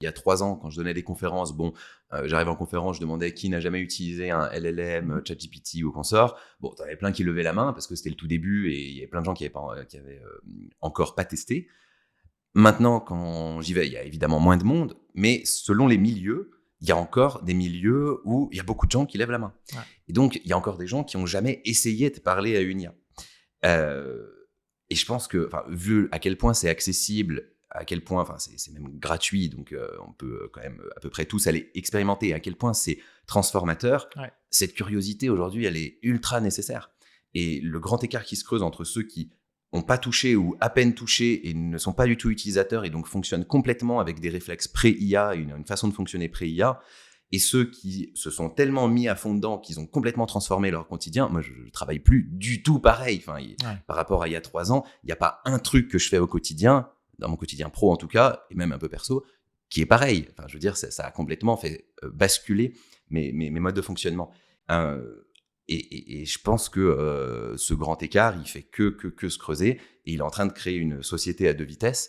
Il y a 3 ans, quand je donnais des conférences, j'arrive en conférence, je demandais qui n'a jamais utilisé un LLM, ChatGPT ou consort. Bon, t'en avais plein qui levaient la main parce que c'était le tout début et il y avait plein de gens qui avaient encore pas testé. Maintenant, quand j'y vais, il y a évidemment moins de monde, mais selon les milieux, il y a encore des milieux où il y a beaucoup de gens qui lèvent la main. Ouais. Et donc, il y a encore des gens qui ont jamais essayé de parler à une IA. Et je pense que, vu à quel point c'est accessible, à quel point, c'est même gratuit, donc on peut quand même à peu près tous aller expérimenter, à quel point c'est transformateur, Ouais. cette curiosité aujourd'hui, elle est ultra nécessaire. Et le grand écart qui se creuse entre ceux qui n'ont pas touché ou à peine touché et ne sont pas du tout utilisateurs et donc fonctionnent complètement avec des réflexes pré-IA, une façon de fonctionner pré-IA, et ceux qui se sont tellement mis à fond dedans qu'ils ont complètement transformé leur quotidien. Moi, je travaille plus du tout pareil. Par rapport à il y a 3 ans, il n'y a pas un truc que je fais au quotidien, dans mon quotidien pro en tout cas, et même un peu perso, qui est pareil. Je veux dire, ça a complètement fait basculer mes modes de fonctionnement. Et je pense que ce grand écart, il fait que se creuser, et il est en train de créer une société à 2 vitesses